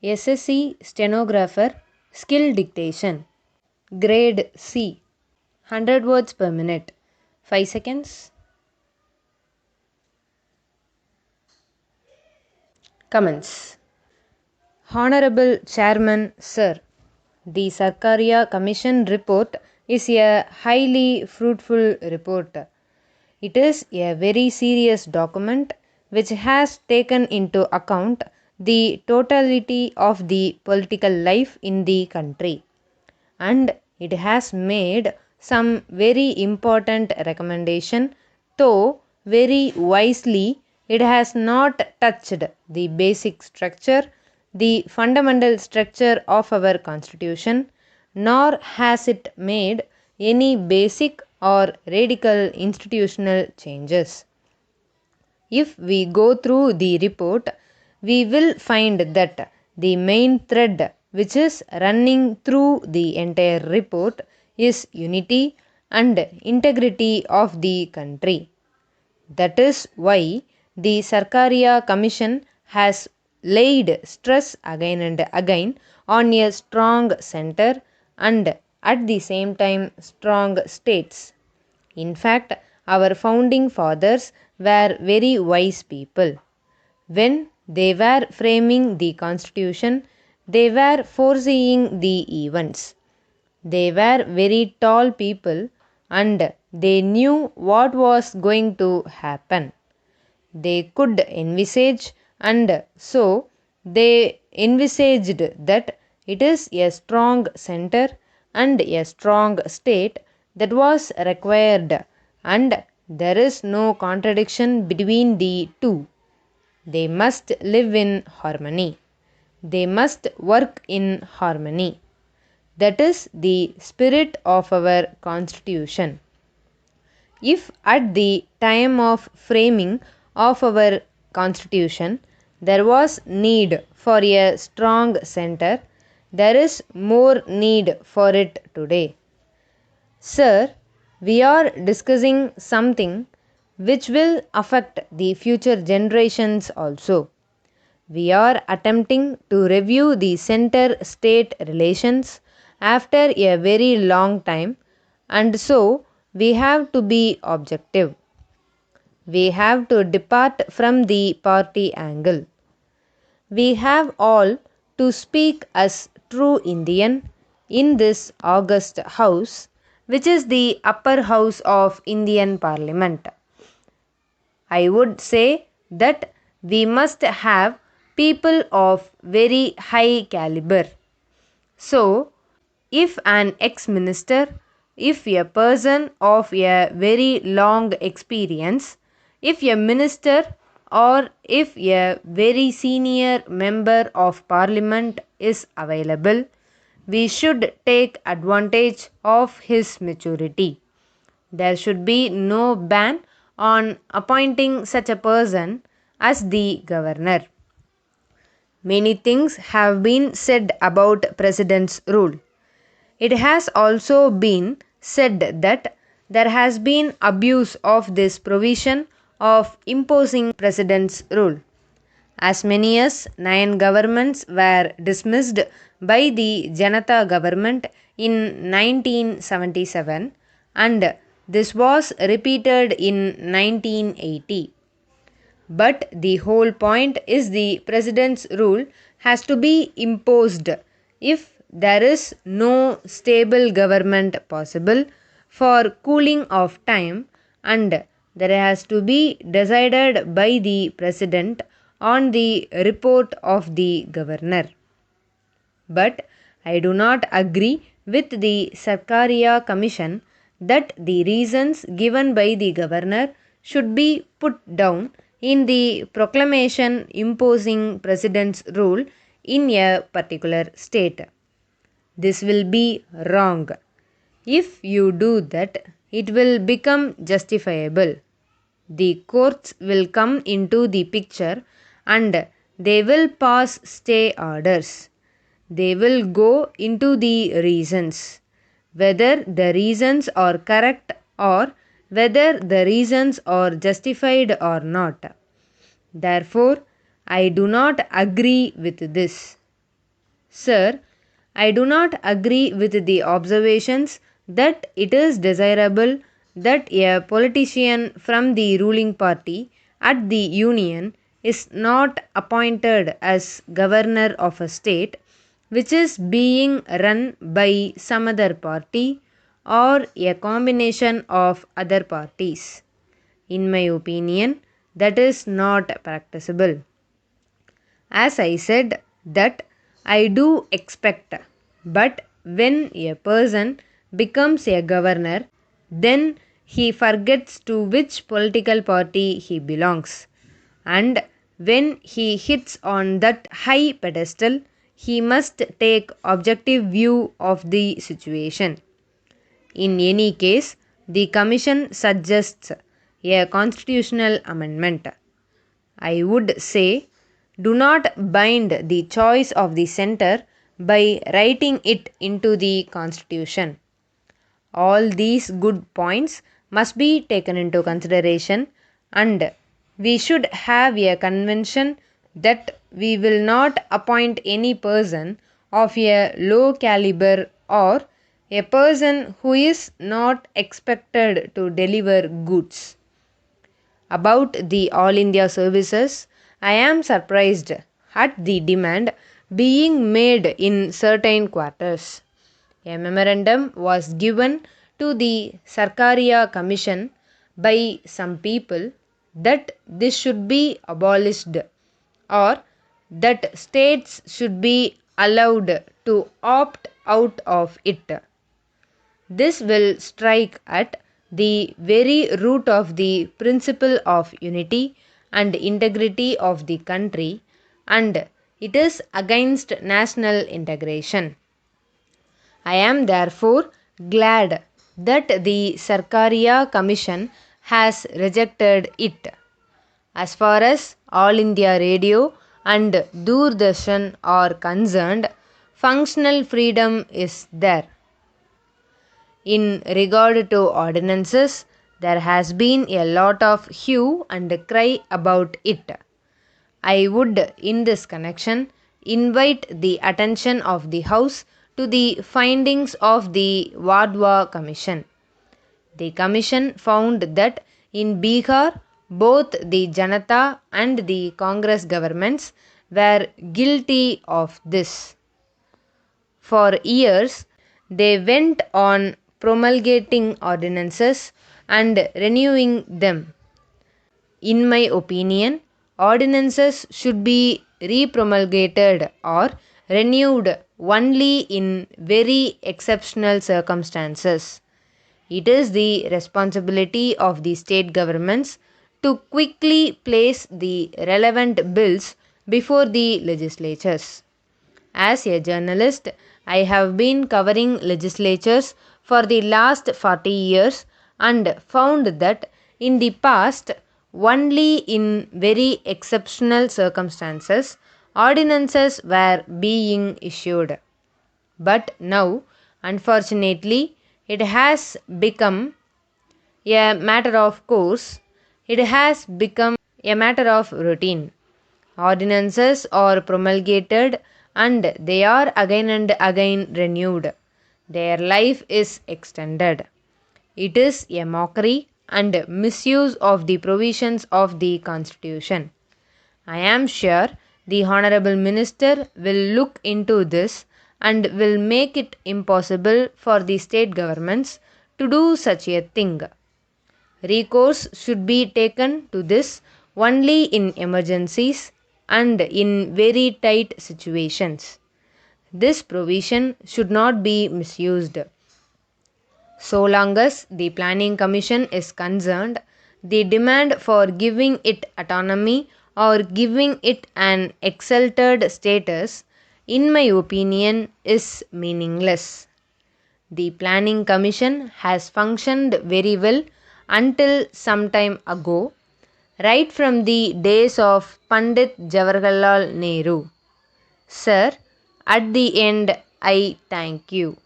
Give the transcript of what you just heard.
SSC stenographer, skill dictation. Grade C, 100 words per minute. 5 seconds. Comments. Honorable Chairman Sir, the Sarkaria Commission report is a highly fruitful report. It is a very serious document which has taken into account the totality of the political life in the country, and it has made some very important recommendation, though very wisely it has not touched the basic structure, the fundamental structure of our constitution, nor has it made any basic or radical institutional changes. If we go through the report, we will find that the main thread which is running through the entire report is unity and integrity of the country. That is why the Sarkaria Commission has laid stress again and again on a strong center and at the same time strong states. In fact, our founding fathers were very wise people. When they were framing the constitution, they were foreseeing the events. They were very tall people and they knew what was going to happen. They could envisage, and so they envisaged that it is a strong center and a strong state that was required, and there is no contradiction between the two. They must live in harmony. They must work in harmony. That is the spirit of our constitution. If at the time of framing of our constitution there was need for a strong center, there is more need for it today. Sir, we are discussing something which will affect the future generations also. We are attempting to review the center state relations after a very long time, and so we have to be objective. We have to depart from the party angle. We have all to speak as true Indian in this august house, which is the upper house of Indian Parliament. I would say that we must have people of very high caliber. So, if an ex-minister, if a person of a very long experience, if a minister or if a very senior member of parliament is available, we should take advantage of his maturity. There should be no ban on appointing such a person as the governor. Many things have been said about President's rule. It has also been said that there has been abuse of this provision of imposing President's rule. As many as 9 governments were dismissed by the Janata government in 1977, and this was repeated in 1980. But the whole point is the President's rule has to be imposed if there is no stable government possible for cooling of time, and there has to be decided by the President on the report of the governor. But I do not agree with the Sarkaria Commission that the reasons given by the governor should be put down in the proclamation imposing President's rule in a particular state. This will be wrong. If you do that, it will become justifiable. The courts will come into the picture and they will pass stay orders. They will go into the reasons, whether the reasons are correct or whether the reasons are justified or not. Therefore, I do not agree with this. Sir, I do not agree with the observations that it is desirable that a politician from the ruling party at the Union is not appointed as governor of a state which is being run by some other party or a combination of other parties. In my opinion, that is not practicable. As I said, that I do expect, but when a person becomes a governor, then he forgets to which political party he belongs. And when he hits on that high pedestal, he must take objective view of the situation. In any case, the commission suggests a constitutional amendment. I would say, do not bind the choice of the center by writing it into the constitution. All these good points must be taken into consideration, and we should have a convention that we will not appoint any person of a low caliber or a person who is not expected to deliver goods. About the All India services, I am surprised at the demand being made in certain quarters. A memorandum was given to the Sarkaria Commission by some people that this should be abolished or that states should be allowed to opt out of it. This will strike at the very root of the principle of unity and integrity of the country, and it is against national integration. I am therefore glad that the Sarkaria Commission has rejected it. As far as All India Radio and Doordarshan are concerned, functional freedom is there. In regard to ordinances, there has been a lot of hue and cry about it. I would, in this connection, invite the attention of the House to the findings of the Wadhwa Commission. The Commission found that in Bihar, both the Janata and the Congress governments were guilty of this. For years, they went on promulgating ordinances and renewing them. In my opinion, ordinances should be repromulgated or renewed only in very exceptional circumstances. It is the responsibility of the state governments to quickly place the relevant bills before the legislatures. As a journalist, I have been covering legislatures for the last 40 years and found that in the past, only in very exceptional circumstances, ordinances were being issued. But now, unfortunately, it has become a matter of course, it has become a matter of routine. Ordinances are promulgated and they are again and again renewed. Their life is extended. It is a mockery and misuse of the provisions of the Constitution. I am sure the Honorable Minister will look into this and will make it impossible for the state governments to do such a thing. Recourse should be taken to this only in emergencies and in very tight situations. This provision should not be misused. So long as the Planning Commission is concerned, the demand for giving it autonomy or giving it an exalted status, in my opinion, is meaningless. The Planning Commission has functioned very well until some time ago, right from the days of Pandit Jawaharlal Nehru. Sir, at the end, I thank you.